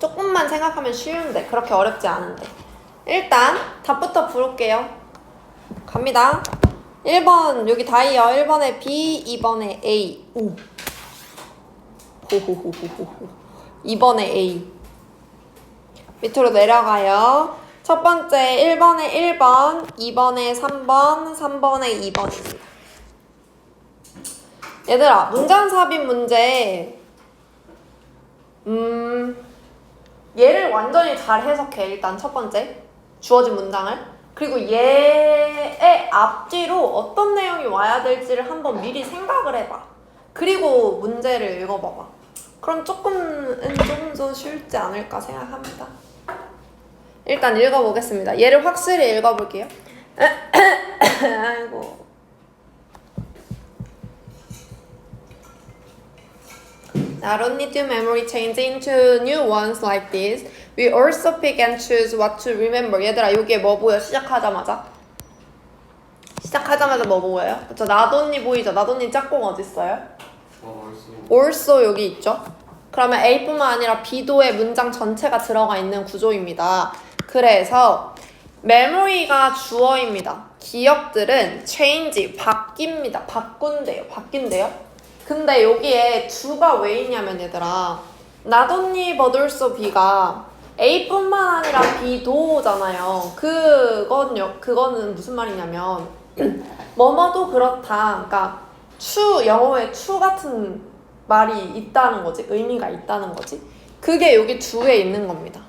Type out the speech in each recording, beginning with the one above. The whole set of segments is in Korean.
조금만 생각하면 쉬운데 그렇게 어렵지 않은데. 일단 답부터 부를게요. 갑니다. 1번 여기 다이어 1번에 B, 2번에 A. 오. 호호호호호호. 2번에 A. 밑으로 내려가요. 첫 번째 1번에 1번, 2번에 3번, 3번에 2번입니다. 얘들아, 문장삽입 문제 얘를 완전히 잘 해석해. 일단 첫 번째 주어진 문장을. 그리고 얘의 앞뒤로 어떤 내용이 와야 될지를 한번 미리 생각을 해봐. 그리고 문제를 읽어봐봐. 그럼 조금은 좀 더 쉽지 않을까 생각합니다. 일단 읽어보겠습니다. 얘를 확실히 읽어볼게요. 아이고. Not only do memory change into new ones like this, we also pick and choose what to remember. 얘들아, 여기에 뭐 보여? 시작하자마자 뭐 보여요? 그쵸? not only 보이죠? not only 짝꿍 어딨어요? also 여기 있죠? 그러면 A뿐만 아니라 B도의 문장 전체가 들어가 있는 구조입니다. 그래서 memory가 주어입니다. 기억들은 change, 바뀝니다. 바뀐대요. 근데 여기에 do가 왜 있냐면 얘들아, not only but also B가 A뿐만 아니라 B도잖아요. 그거는 무슨 말이냐면 뭐뭐도 그렇다. 그러니까 영어에 to 같은 말이 있다는 거지. 의미가 있다는 거지. 그게 여기 do에 있는 겁니다.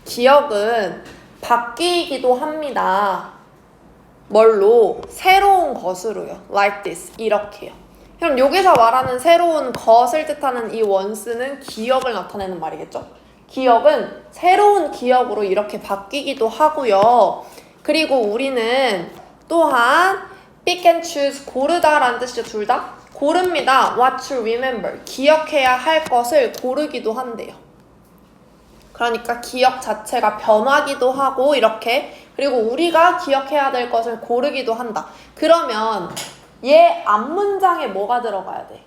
기억은 바뀌기도 합니다. 뭘로? 새로운 것으로요. like this. 이렇게요. 그럼 여기서 말하는 새로운 것을 뜻하는 이 원스는 기억을 나타내는 말이겠죠? 기억은 새로운 기억으로 이렇게 바뀌기도 하고요. 그리고 우리는 또한 pick and choose, 고르다라는 뜻이죠. 둘 다? 고릅니다. what to remember, 기억해야 할 것을 고르기도 한대요. 그러니까 기억 자체가 변하기도 하고 이렇게, 그리고 우리가 기억해야 될 것을 고르기도 한다. 그러면 얘 앞문장에 뭐가 들어가야 돼?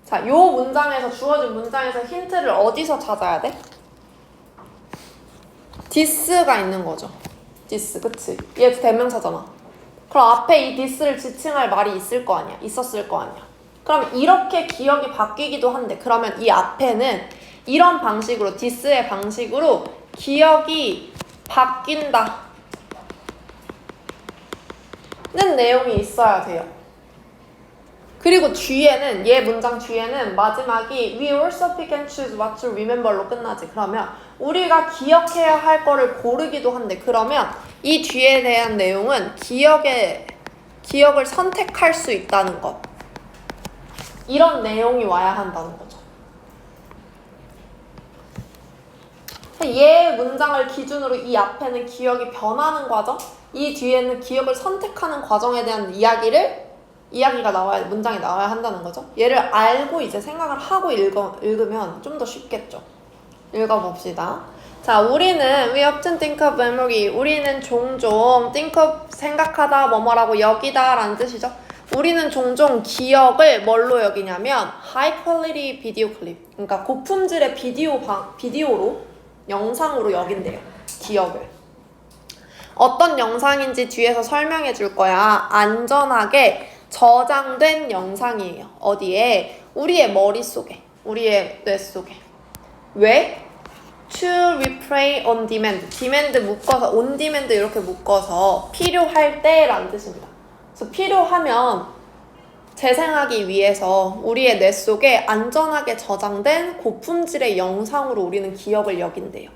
자, 요 문장에서, 주어진 문장에서 힌트를 어디서 찾아야 돼? this가 있는 거죠. this, 그치? 얘 대명사잖아. 그럼 앞에 이 this를 지칭할 말이 있을 거 아니야? 있었을 거 아니야? 그럼 이렇게 기억이 바뀌기도 한데, 그러면 이 앞에는 이런 방식으로, this의 방식으로 기억이 바뀐다 는 내용이 있어야 돼요. 그리고 뒤에는, 얘 문장 뒤에는 마지막이 we also pick and choose what to remember로 끝나지. 그러면 우리가 기억해야 할 거를 고르기도 한데, 그러면 이 뒤에 대한 내용은 기억을 선택할 수 있다는 것, 이런 내용이 와야 한다는 거죠. 얘 문장을 기준으로 이 앞에는 기억이 변하는 과정, 이 뒤에는 기억을 선택하는 과정에 대한 이야기가 나와야, 문장이 나와야 한다는 거죠. 얘를 알고 이제 생각을 하고 읽으면 좀 더 쉽겠죠. 읽어봅시다. 자, 우리는 we often think of memory. 우리는 종종 think of, 생각하다, 뭐뭐라고 여기다 라는 뜻이죠. 우리는 종종 기억을 뭘로 여기냐면 high quality video clip, 그러니까 고품질의 비디오로, 영상으로 여긴대요. 기억을. 어떤 영상인지 뒤에서 설명해 줄 거야. 안전하게 저장된 영상이에요. 어디에? 우리의 머릿속에, 우리의 뇌 속에. 왜? To replay on demand. demand 묶어서, on demand 이렇게 묶어서 필요할 때라는 뜻입니다. 그래서 필요하면 재생하기 위해서 우리의 뇌 속에 안전하게 저장된 고품질의 영상으로 우리는 기억을 여긴대요.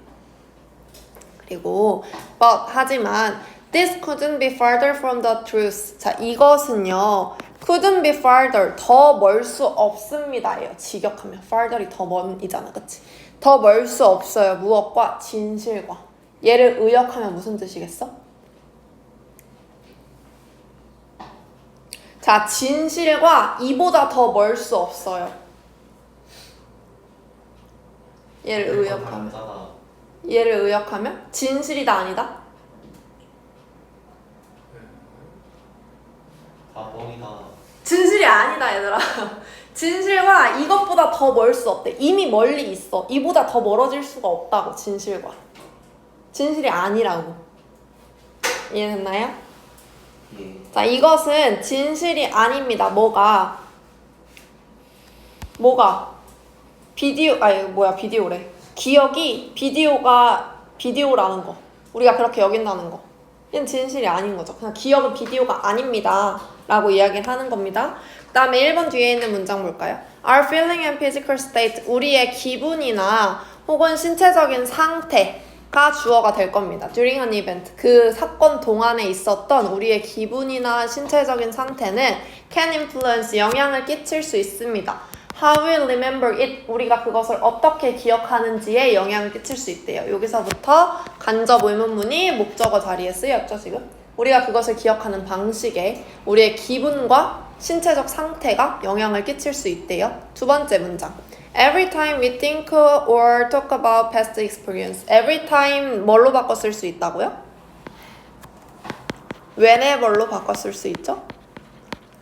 그리고 하지만 this couldn't be farther from the truth. 자, 이것은요 couldn't be farther, 더 멀 수 없습니다예요. 직역하면 farther이 더 먼이잖아, 그치? 더 멀 수 없어요. 무엇과? 진실과. 얘를 의역하면 무슨 뜻이겠어? 자, 진실과 이보다 더 멀 수 없어요. 얘를 의역하면 진실이다, 아니다? 다 뻥이다. 진실이 아니다 얘들아. 진실과 이것보다 더 멀 수 없대. 이미 멀리 있어. 이보다 더 멀어질 수가 없다고. 진실과. 진실이 아니라고. 이해됐나요? 예. 자, 이것은 진실이 아닙니다. 뭐가 비디오래. 기억이 비디오라는 거. 우리가 그렇게 여긴다는 거. 이건 진실이 아닌 거죠. 그냥 기억은 비디오가 아닙니다 라고 이야기를 하는 겁니다. 그 다음에 1번 뒤에 있는 문장 볼까요? Our feeling and physical state, 우리의 기분이나 혹은 신체적인 상태가 주어가 될 겁니다. During an event, 그 사건 동안에 있었던 우리의 기분이나 신체적인 상태는 can influence, 영향을 끼칠 수 있습니다. How we remember it, 우리가 그것을 어떻게 기억하는지에 영향을 끼칠 수 있대요. 여기서부터 간접 의문문이 목적어 자리에 쓰였죠, 지금. 우리가 그것을 기억하는 방식에 우리의 기분과 신체적 상태가 영향을 끼칠 수 있대요. 두 번째 문장. Every time we think or talk about past experience. Every time 뭘로 바꿔 쓸 수 있다고요? whenever로 바꿔 쓸 수 있죠?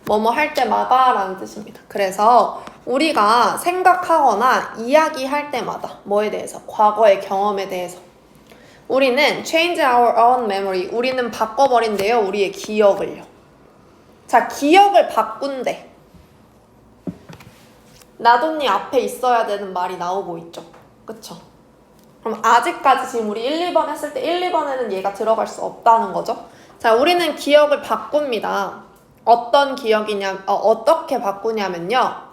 뭐뭐 할 때마다 라는 뜻입니다. 그래서 우리가 생각하거나 이야기할 때마다 뭐에 대해서? 과거의 경험에 대해서 우리는 change our own memory, 우리는 바꿔버린대요. 우리의 기억을요. 자, 기억을 바꾼대. 나돈니 앞에 있어야 되는 말이 나오고 있죠. 그쵸? 그럼 아직까지 지금 우리 1, 2번 했을 때 1, 2번에는 얘가 들어갈 수 없다는 거죠. 자, 우리는 기억을 바꿉니다. 어떤 기억이냐, 어떻게 바꾸냐면요.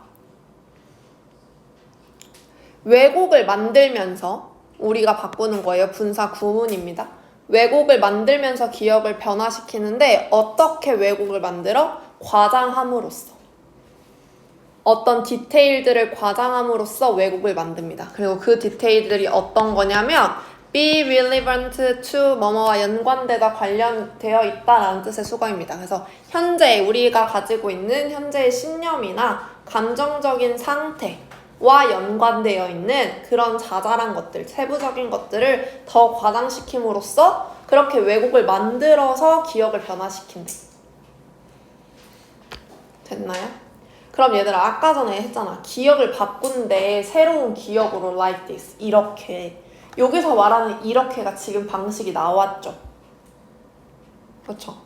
왜곡을 만들면서 우리가 바꾸는 거예요. 분사 구문입니다. 왜곡을 만들면서 기억을 변화시키는데 어떻게 왜곡을 만들어? 과장함으로써. 어떤 디테일들을 과장함으로써 왜곡을 만듭니다. 그리고 그 디테일들이 어떤 거냐면 be relevant to 뭐뭐와 연관되다 관련되어 있다라는 뜻의 수거입니다. 그래서 현재 우리가 가지고 있는 현재의 신념이나 감정적인 상태와 연관되어 있는 그런 자잘한 것들, 세부적인 것들을 더 과장시킴으로써 그렇게 왜곡을 만들어서 기억을 변화시킨대. 됐나요? 그럼 얘들아, 아까 전에 했잖아. 기억을 바꾼데 새로운 기억으로 like this, 이렇게. 여기서 말하는 이렇게가 지금 방식이 나왔죠. 그렇죠?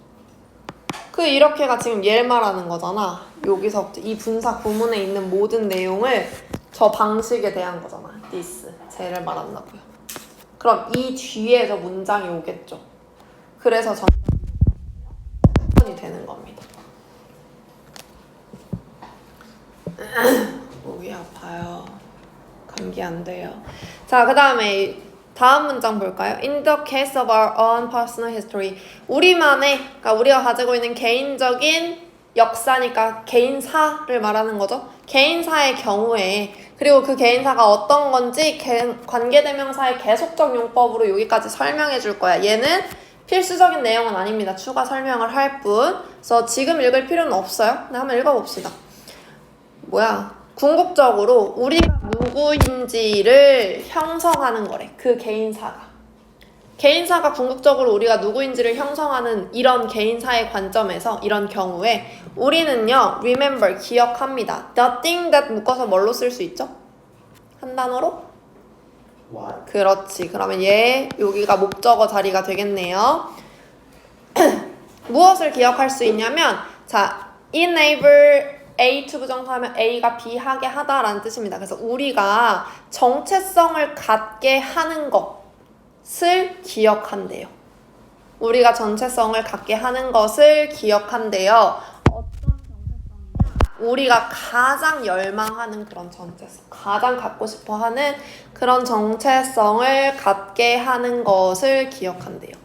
그 이렇게가 지금 얘를 말하는 거잖아. 여기서부터 이 분사 구문에 있는 모든 내용을 저 방식에 대한 거잖아. this, 쟤를 말한다고요. 그럼 이 뒤에 저 문장이 오겠죠. 그래서 전이 되는 겁니다. 목이 아파요. 감기 안 돼요. 자, 그 다음에 다음 문장 볼까요? In the case of our own personal history. 우리만의, 그러니까 우리가 가지고 있는 개인적인 역사니까 개인사를 말하는 거죠. 개인사의 경우에, 그리고 그 개인사가 어떤 건지 관계대명사의 계속적 용법으로 여기까지 설명해 줄 거야. 얘는 필수적인 내용은 아닙니다. 추가 설명을 할 뿐. 그래서 지금 읽을 필요는 없어요. 근데 한번 읽어봅시다. 궁극적으로 우리가 누구인지를 형성하는 거래. 그 개인사가 궁극적으로 우리가 누구인지를 형성하는 이런 개인사의 관점에서 이런 경우에 우리는요, remember, 기억합니다. The thing that 묶어서 뭘로 쓸 수 있죠? 한 단어로? What? 그렇지. 그러면 얘 여기가 목적어 자리가 되겠네요. 무엇을 기억할 수 있냐면, 자, enable A to 부정사하면 A가 B 하게 하다라는 뜻입니다. 그래서 우리가 정체성을 갖게 하는 것을 기억한대요. 우리가 정체성을 갖게 하는 것을 기억한대요. 어떤 정체성이냐? 우리가 가장 열망하는 그런 정체성, 가장 갖고 싶어하는 그런 정체성을 갖게 하는 것을 기억한대요.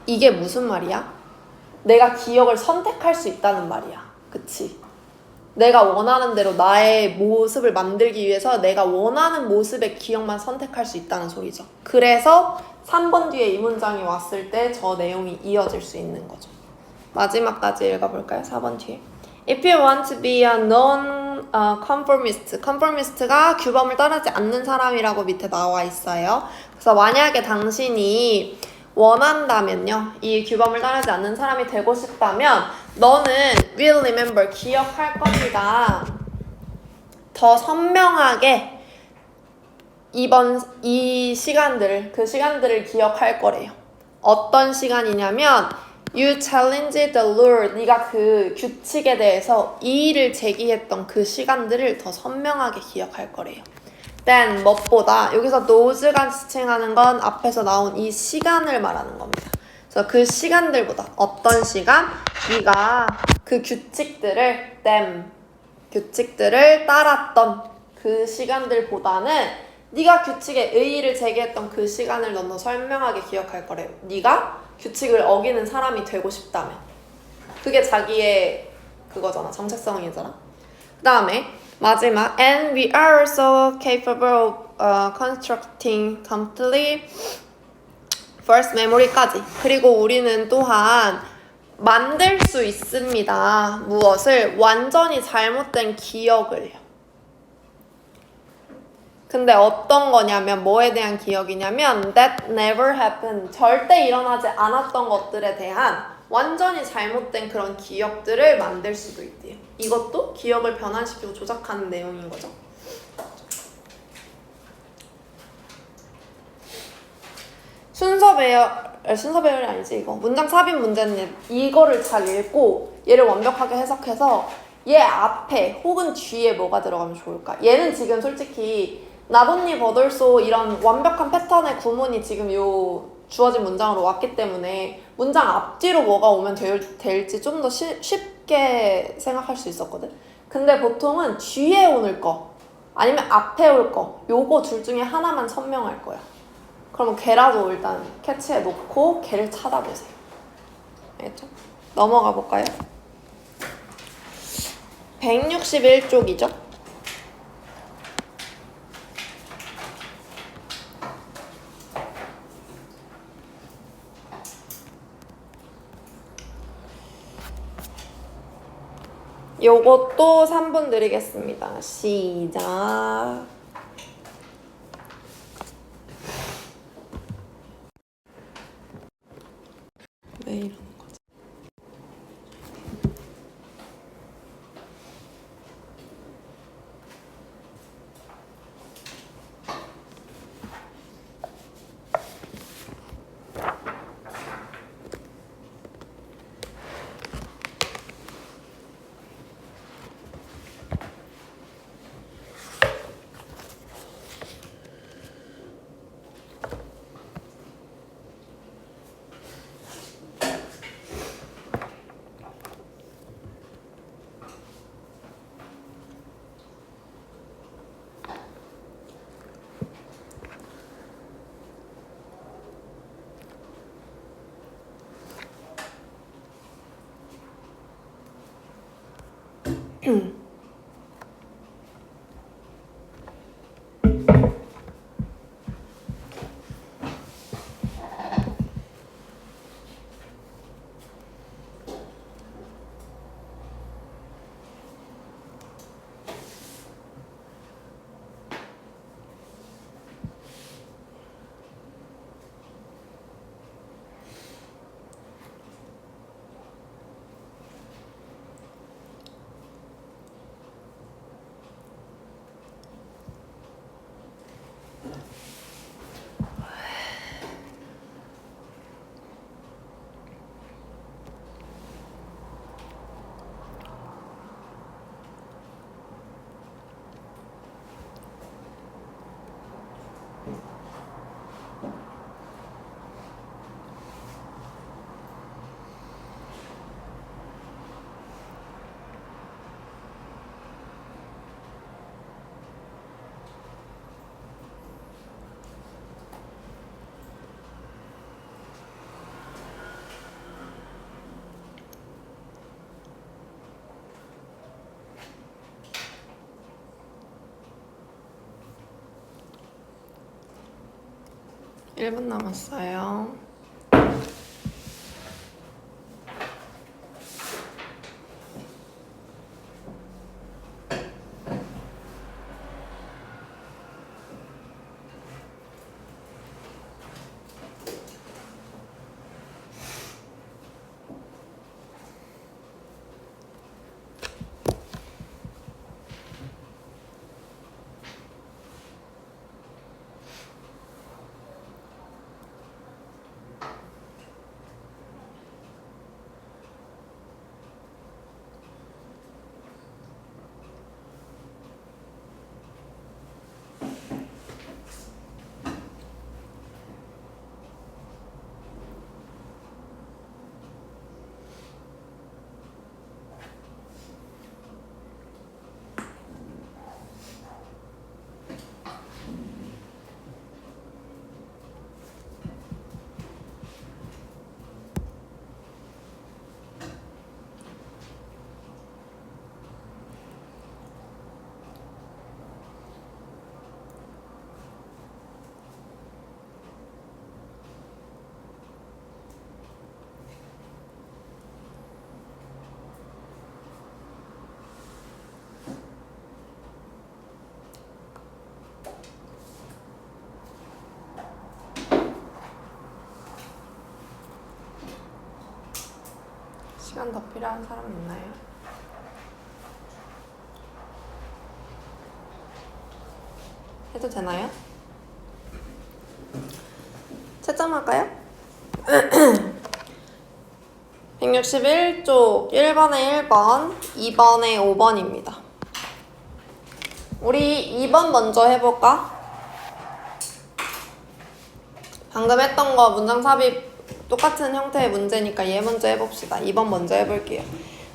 이게 무슨 말이야? 내가 기억을 선택할 수 있다는 말이야. 그치? 내가 원하는 대로 나의 모습을 만들기 위해서 내가 원하는 모습의 기억만 선택할 수 있다는 소리죠. 그래서 3번 뒤에 이 문장이 왔을 때 저 내용이 이어질 수 있는 거죠. 마지막까지 읽어볼까요? 4번 뒤에. If you want to be a non-conformist, conformist가 규범을 따르지 않는 사람이라고 밑에 나와 있어요. 그래서 만약에 당신이 원한다면요, 이 규범을 따르지 않는 사람이 되고 싶다면 너는 will remember 기억할 겁니다. 더 선명하게 이 시간들을 그 시간들을 기억할 거래요. 어떤 시간이냐면 You challenged the rule. 네가 그 규칙에 대해서 이의를 제기했던 그 시간들을 더 선명하게 기억할 거래요. Then 무엇보다 여기서 nose가 지칭하는 건 앞에서 나온 이 시간을 말하는 겁니다. 그래서 그 시간들보다 어떤 시간? 네가 그 규칙들을 규칙들을 따랐던 그 시간들보다는 네가 규칙에 의의를 제기했던 그 시간을 넌 더 선명하게 기억할 거래요. 네가 규칙을 어기는 사람이 되고 싶다면 그게 자기의 그거잖아. 정체성이잖아. 그 다음에 마지막 And we are so capable of constructing complete first memory까지. 그리고 우리는 또한 만들 수 있습니다. 무엇을? 완전히 잘못된 기억을요. 근데 어떤 거냐면 뭐에 대한 기억이냐면 that never happened. 절대 일어나지 않았던 것들에 대한 완전히 잘못된 그런 기억들을 만들 수도 있대요. 이것도 기억을 변환시키고 조작하는 내용인 거죠. 순서 배열이 아니지 이거. 문장 삽입 문제는 이거를 잘 읽고 얘를 완벽하게 해석해서 얘 앞에 혹은 뒤에 뭐가 들어가면 좋을까? 얘는 지금 솔직히 나돈니 버들소 이런 완벽한 패턴의 구문이 지금 요 주어진 문장으로 왔기 때문에 문장 앞뒤로 뭐가 오면 될지 좀 더 쉽게 생각할 수 있었거든. 근데 보통은 뒤에 오는 거 아니면 앞에 올 거 요거 둘 중에 하나만 선명할 거야. 그러면 걔라도 일단 캐치해 놓고 걔를 찾아보세요. 알겠죠? 넘어가 볼까요? 161쪽이죠? 요것도 3분 드리겠습니다. 시작. 왜 이러는 거지? 음. 1분 남았어요. 시간 더 필요한 사람 있나요? 해도 되나요? 채점할까요? 161쪽 1번에 1번, 2번에 5번입니다. 우리 2번 먼저 해볼까? 방금 했던 거 문장 삽입 똑같은 형태의 문제니까 얘 먼저 해봅시다. 2번 먼저 해볼게요.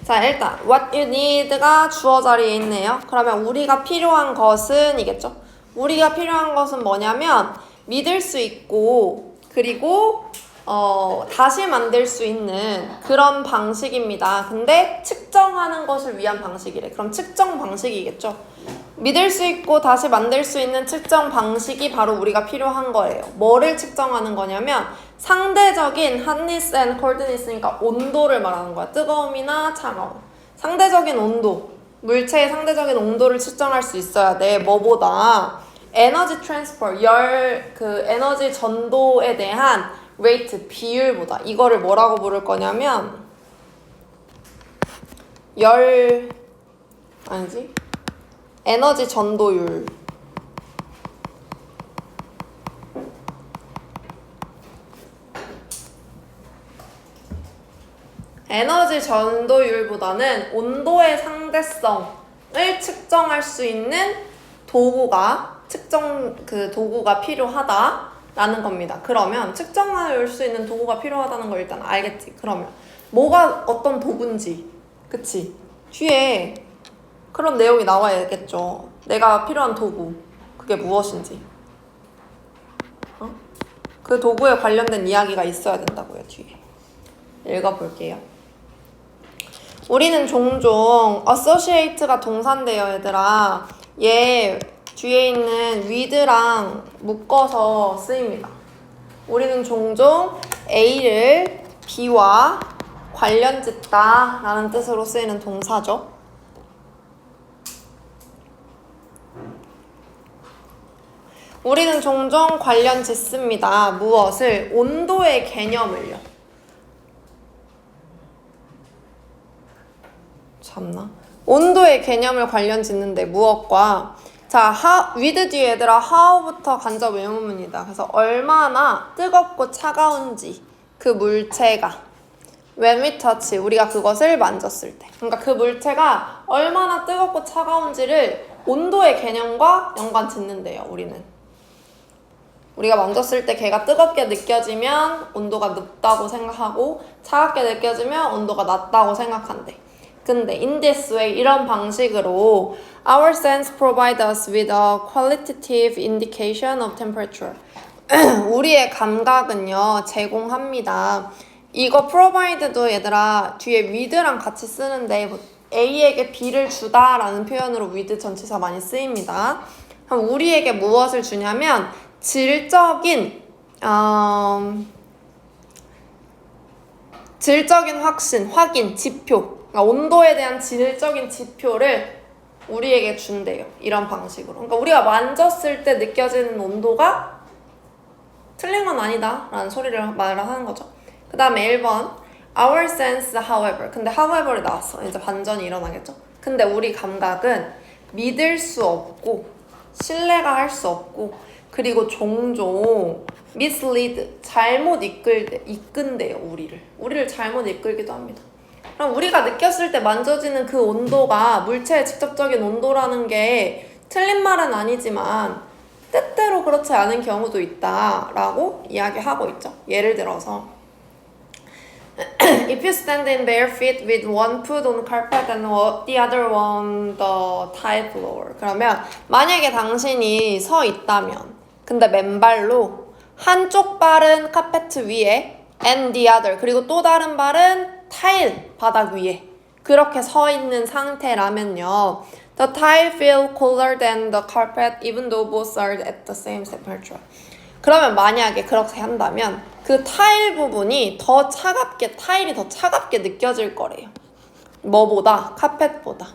자, 일단 what you need가 주어 자리에 있네요. 그러면 우리가 필요한 것은 이겠죠? 우리가 필요한 것은 뭐냐면 믿을 수 있고 그리고 다시 만들 수 있는 그런 방식입니다. 근데 측정하는 것을 위한 방식이래. 그럼 측정 방식이겠죠? 믿을 수 있고 다시 만들 수 있는 측정 방식이 바로 우리가 필요한 거예요. 뭐를 측정하는 거냐면 상대적인 핫니스 앤 콜드니스니까 온도를 말하는 거야. 뜨거움이나 차가움. 상대적인 온도. 물체의 상대적인 온도를 측정할 수 있어야 돼. 뭐보다 에너지 트랜스퍼, 에너지 전도에 대한 rate, 비율보다. 이거를 뭐라고 부를 거냐면 에너지 전도율. 에너지 전도율보다는 온도의 상대성을 측정할 수 있는 도구가 도구가 필요하다라는 겁니다. 그러면 측정할 수 있는 도구가 필요하다는 걸 일단 알겠지. 그러면 뭐가 어떤 도구인지, 그치? 뒤에 그런 내용이 나와야겠죠. 내가 필요한 도구, 그게 무엇인지. 그 도구에 관련된 이야기가 있어야 된다고요, 뒤에. 읽어볼게요. 우리는 종종 associate가 동사인데요, 얘들아. 얘 뒤에 있는 with랑 묶어서 쓰입니다. 우리는 종종 A를 B와 관련짓다 라는 뜻으로 쓰이는 동사죠. 우리는 종종 관련 짓습니다. 무엇을? 온도의 개념을요. 참나? 온도의 개념을 관련 짓는데 무엇과? 자, with 뒤에 얘들아 how부터 간접 의문문이다. 그래서 얼마나 뜨겁고 차가운지 그 물체가 when we touch, 우리가 그것을 만졌을 때. 그러니까 그 물체가 얼마나 뜨겁고 차가운지를 온도의 개념과 연관 짓는데요, 우리는. 우리가 만졌을 때 걔가 뜨겁게 느껴지면 온도가 높다고 생각하고 차갑게 느껴지면 온도가 낮다고 생각한대. 근데 in this way, 이런 방식으로 our sense provide us with a qualitative indication of temperature. 우리의 감각은요, 제공합니다. 이거 provide도 얘들아 뒤에 with랑 같이 쓰는데 A에게 B를 주다라는 표현으로 with 전치사 많이 쓰입니다. 그럼 우리에게 무엇을 주냐면 질적인 확인, 지표. 그러니까 온도에 대한 질적인 지표를 우리에게 준대요. 이런 방식으로. 그러니까 우리가 만졌을 때 느껴지는 온도가 틀린 건 아니다 라는 말을 하는 거죠. 그 다음에 1번 Our sense, however. 근데 however이 나왔어. 이제 반전이 일어나겠죠. 근데 우리 감각은 믿을 수 없고 신뢰가 할 수 없고 그리고 종종 mislead, 잘못 이끈대요. 우리를 잘못 이끌기도 합니다. 그럼 우리가 느꼈을 때 만져지는 그 온도가 물체의 직접적인 온도라는 게 틀린 말은 아니지만 때때로 그렇지 않은 경우도 있다라고 이야기하고 있죠. 예를 들어서 If you stand in bare feet with one foot on the carpet and the other on the tile floor. 그러면 만약에 당신이 서 있다면 근데 맨발로 한쪽 발은 카페트 위에 and the other 그리고 또 다른 발은 타일 바닥 위에 그렇게 서 있는 상태라면요. The tile feel colder than the carpet even though both are at the same temperature. 그러면 만약에 그렇게 한다면 그 타일 부분이 타일이 더 차갑게 느껴질 거래요. 뭐보다? 카펫보다.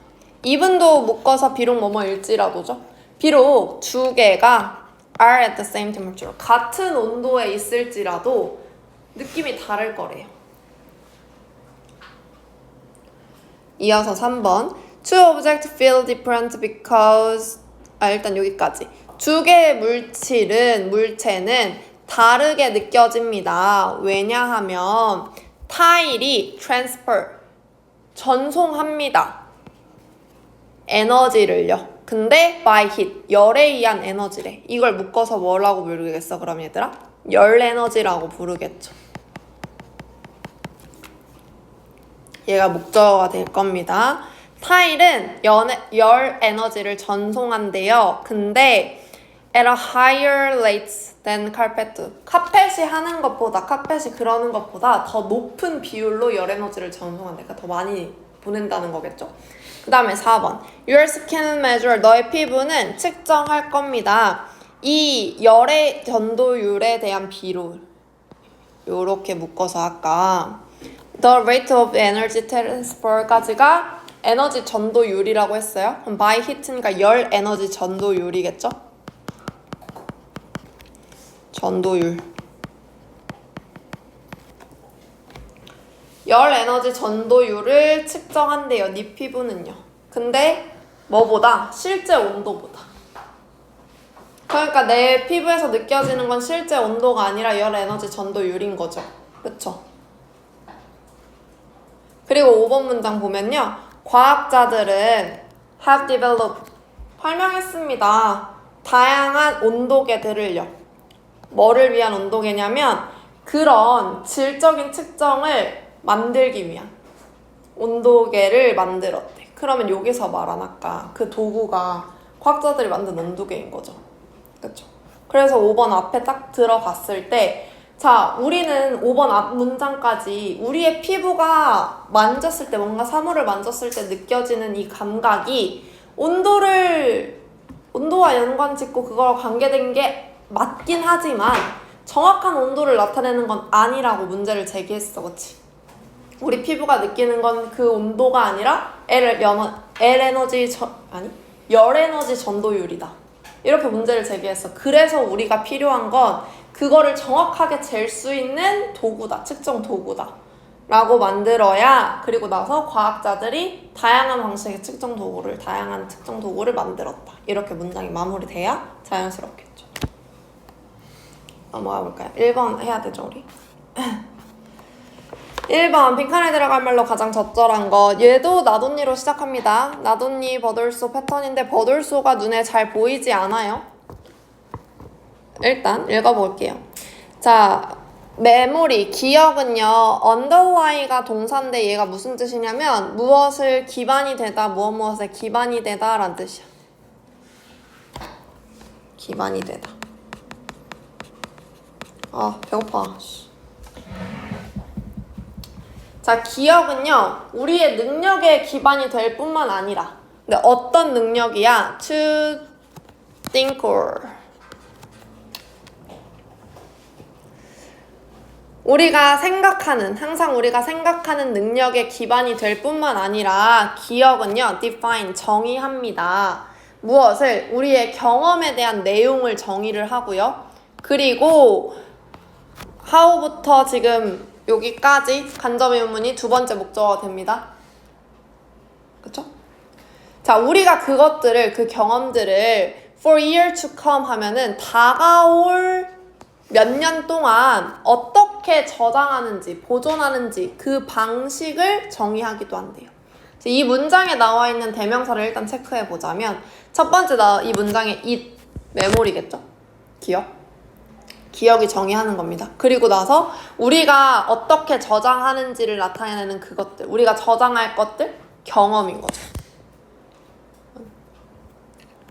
even though 묶어서 비록 뭐뭐일지라도죠. 비록 두 개가 are at the same temperature. 같은 온도에 있을지라도 느낌이 다를 거래요. 이어서 3번. Two objects feel different because 일단 여기까지. 두 개의 물체는 다르게 느껴집니다. 왜냐하면 타일이 transfer, 전송합니다. 에너지를요. 근데 by heat, 열에 의한 에너지래. 이걸 묶어서 뭐라고 부르겠어 그럼 얘들아? 열 에너지라고 부르겠죠. 얘가 목적어가 될 겁니다. 타일은 열 에너지를 전송한대요. 근데 at a higher rate than carpet. 카펫이 하는 것보다, 카펫이 그러는 것보다 더 높은 비율로 열 에너지를 전송한대. 그러니까 더 많이 보낸다는 거겠죠. 그 다음에 4번. Your skin measure. 너의 피부는 측정할 겁니다. 이 열의 전도율에 대한 비율. 요렇게 묶어서 아까 The rate of energy transfer까지가 에너지 전도율이라고 했어요. 그럼 by heat니까 열 에너지 전도율이겠죠? 전도율. 열 에너지 전도율을 측정한대요. 네 피부는요. 근데 뭐보다? 실제 온도보다. 그러니까 내 피부에서 느껴지는 건 실제 온도가 아니라 열 에너지 전도율인 거죠. 그쵸? 그리고 5번 문장 보면요. 과학자들은 have developed, 발명했습니다. 다양한 온도계들을요. 뭐를 위한 온도계냐면 그런 질적인 측정을 만들기 위한 온도계를 만들었대. 그러면 여기서 말한 아까 그 도구가 과학자들이 만든 온도계인 거죠. 그쵸? 그래서 5번 앞에 딱 들어갔을 때 자, 우리는 5번 앞 문장까지 우리의 피부가 만졌을 때, 뭔가 사물을 만졌을 때 느껴지는 이 감각이 온도와 연관 짓고 그거와 관계된 게 맞긴 하지만 정확한 온도를 나타내는 건 아니라고 문제를 제기했어. 그치? 우리 피부가 느끼는 건 그 온도가 아니라 열 에너지 전도율이다. 이렇게 문제를 제기했어. 그래서 우리가 필요한 건 그거를 정확하게 잴 수 있는 도구다. 측정 도구다. 라고 만들어야 그리고 나서 과학자들이 다양한 방식의 다양한 측정 도구를 만들었다. 이렇게 문장이 마무리돼야 자연스럽겠죠. 넘어가 볼까요? 1번 해야 되죠, 우리? 1번 빈칸에 들어갈 말로 가장 적절한 거. 얘도 나돈니로 시작합니다. 나돈니 버들소 패턴인데 버들소가 눈에 잘 보이지 않아요. 일단 읽어볼게요. 자, 메모리, 기억은요. underly가 동사인데 얘가 무슨 뜻이냐면 무엇을 기반이 되다, 무엇에 기반이 되다 라는 뜻이야. 기반이 되다. 아, 배고파. 자, 기억은요. 우리의 능력에 기반이 될 뿐만 아니라 근데 어떤 능력이야? To think or 항상 우리가 생각하는 능력에 기반이 될 뿐만 아니라 기억은요, define, 정의합니다. 무엇을? 우리의 경험에 대한 내용을 정의를 하고요. 그리고 how부터 지금 여기까지 간접 의문문이 두 번째 목적어가 됩니다. 그쵸? 자, 우리가 그 경험들을 for year to come 하면은 다가올 몇 년 동안 어떻게 저장하는지, 보존하는지 그 방식을 정의하기도 한대요. 이 문장에 나와 있는 대명사를 일단 체크해 보자면 첫 번째 이 문장의 it, 메모리겠죠? 기억이 정의하는 겁니다. 그리고 나서 우리가 어떻게 저장하는지를 나타내는 그것들, 우리가 저장할 것들, 경험인 거죠.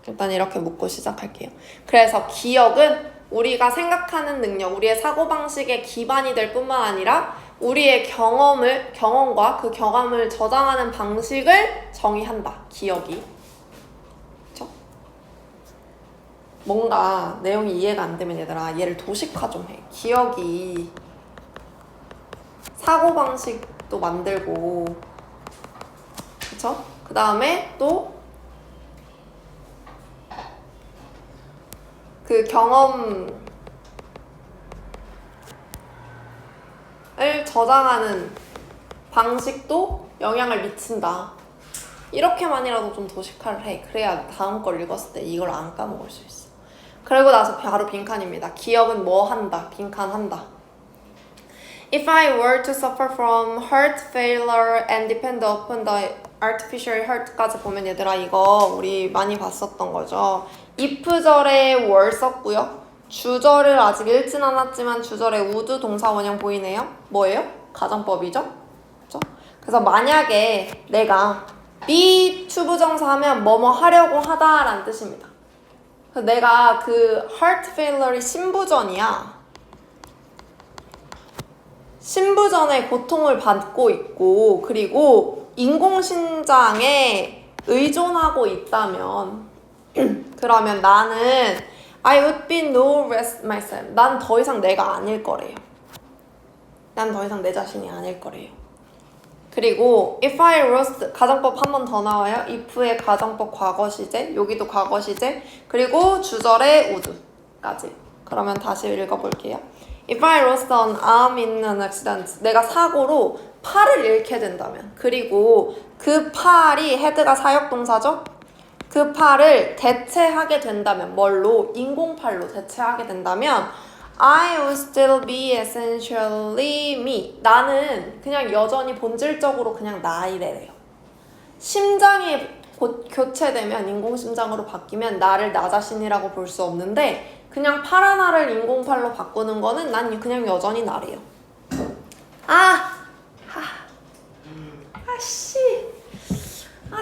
일단 이렇게 묻고 시작할게요. 그래서 기억은 우리가 생각하는 능력, 우리의 사고방식의 기반이 될 뿐만 아니라 우리의 경험과 그 경험을 저장하는 방식을 정의한다. 기억이. 그쵸? 뭔가 내용이 이해가 안 되면 얘들아, 얘를 도식화 좀 해. 기억이 사고방식도 만들고, 그쵸? 그 다음에 또 그 경험을 저장하는 방식도 영향을 미친다. 이렇게만이라도 좀 도식화를 해. 그래야 다음 걸 읽었을 때 이걸 안 까먹을 수 있어. 그리고 나서 바로 빈칸입니다. 기억은 뭐 한다? 빈칸한다. If I were to suffer from heart failure and depend upon the artificial heart까지 보면 얘들아 이거 우리 많이 봤었던 거죠. if절에 were 썼고요. 주절을 아직 읽진 않았지만 주절에 would 동사 원형 보이네요. 뭐예요? 가정법이죠? 그렇죠? 그래서 만약에 내가 be 투부정사 하면 뭐뭐 하려고 하다라는 뜻입니다. 그래서 내가 그 heart failure이 신부전이야. 신부전에 고통을 받고 있고 그리고 인공신장에 의존하고 있다면 그러면 나는 I would be no rest myself. 난 더 이상 내가 아닐 거래요. 난 더 이상 내 자신이 아닐 거래요. 그리고 if I lost 가정법 한 번 더 나와요. if의 가정법 과거 시제, 여기도 과거 시제, 그리고 주절의 would까지. 그러면 다시 읽어볼게요. If I lost an arm in an accident, 내가 사고로 팔을 잃게 된다면, 그리고 그 팔이 헤드가 사역동사죠? 그 팔을 대체하게 된다면, 뭘로? 인공팔로 대체하게 된다면 I will still be essentially me. 나는 그냥 여전히 본질적으로 그냥 나이래요. 심장이 교체되면 인공심장으로 바뀌면 나를 나 자신이라고 볼 수 없는데 그냥 팔 하나를 인공팔로 바꾸는 거는 난 그냥 여전히 나래요.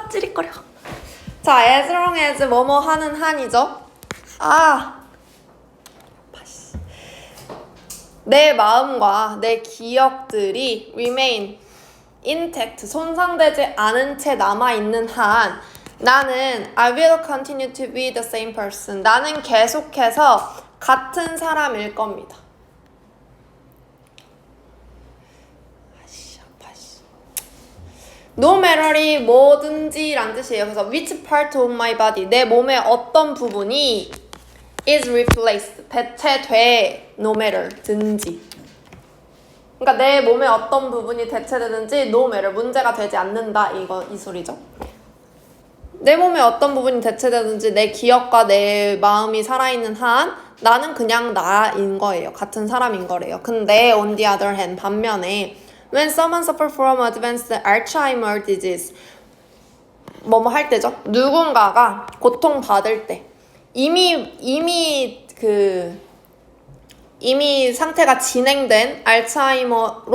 찌릿거려. 자, as long as 뭐뭐 하는 한이죠. 내 마음과 내 기억들이 remain intact, 손상되지 않은 채 남아있는 한 나는 I will continue to be the same person. 나는 계속해서 같은 사람일 겁니다. No matter이 뭐든지 란 뜻이에요. 그래서 which part of my body, 내 몸의 어떤 부분이 is replaced, 대체돼, no matter, 든지. 그러니까 내 몸의 어떤 부분이 대체되든지 no matter, 문제가 되지 않는다, 이 소리죠. 내 몸의 어떤 부분이 대체되든지 내 기억과 내 마음이 살아있는 한 나는 그냥 나인 거예요. 같은 사람인 거래요. 근데 on the other hand, 반면에 when someone suffers from advanced Alzheimer disease, 뭐뭐 할 때죠. 누군가가 고통받을 때 이미 상태가 진행된 알츠하이머가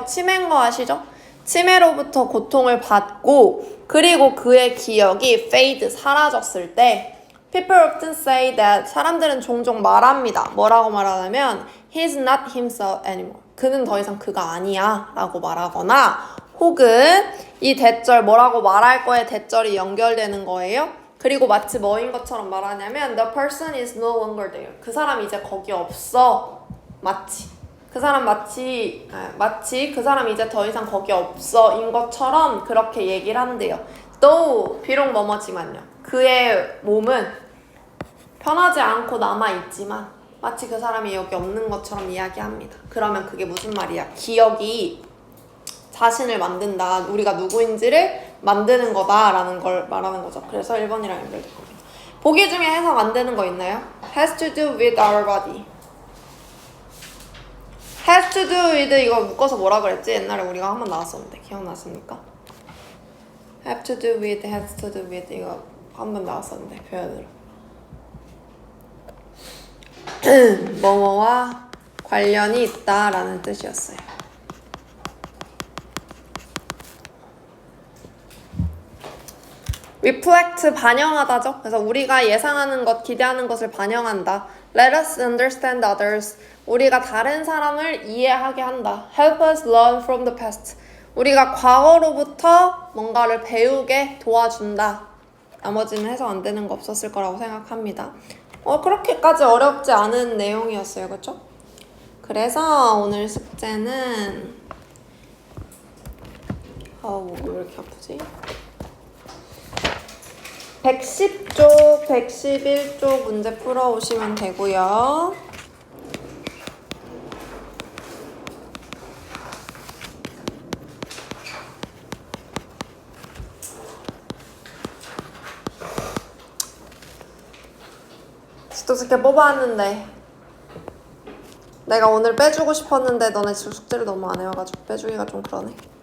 치매인 거 아시죠? 치매로부터 고통을 받고 그리고 그의 기억이 fade, 사라졌을 때 people often say that, 사람들은 종종 말합니다. 뭐라고 말하냐면 he's not himself anymore. 그는 더 이상 그가 아니야 라고 말하거나 혹은 이 대절 뭐라고 말할 거에 대절이 연결되는 거예요. 그리고 마치 뭐인 것처럼 말하냐면 the person is no longer there. 그 사람 이제 거기 없어. 마치 그 사람 그 사람 이제 더 이상 거기 없어 인 것처럼 그렇게 얘기를 한대요. 또 비록 뭐뭐지만요. 그의 몸은 변하지 않고 남아있지만 마치 그 사람이 여기 없는 것처럼 이야기합니다. 그러면 그게 무슨 말이야? 기억이 자신을 만든다. 우리가 누구인지를 만드는 거다라는 걸 말하는 거죠. 그래서 1번이랑 연결될 겁니다. 보기 중에 해석 안 되는 거 있나요? Has to do with our body. Has to do with 이거 묶어서 뭐라 그랬지? 옛날에 우리가 한번 나왔었는데 기억나십니까? Have to do with, has to do with 이거 한번 나왔었는데 표현으로 뭐뭐와 관련이 있다라는 뜻이었어요. reflect, 반영하다죠. 그래서 우리가 예상하는 것, 기대하는 것을 반영한다. let us understand others, 우리가 다른 사람을 이해하게 한다. help us learn from the past, 우리가 과거로부터 뭔가를 배우게 도와준다. 나머지는 해석 안 되는 거 없었을 거라고 생각합니다. 그렇게까지 어렵지 않은 내용이었어요. 그렇죠? 그래서 오늘 숙제는 왜 이렇게 아프지? 110쪽, 111쪽 문제 풀어오시면 되고요. 독특해 뽑아왔는데 내가 오늘 빼주고 싶었는데 너네 지금 숙제를 너무 안 해와가지고 빼주기가 좀 그러네.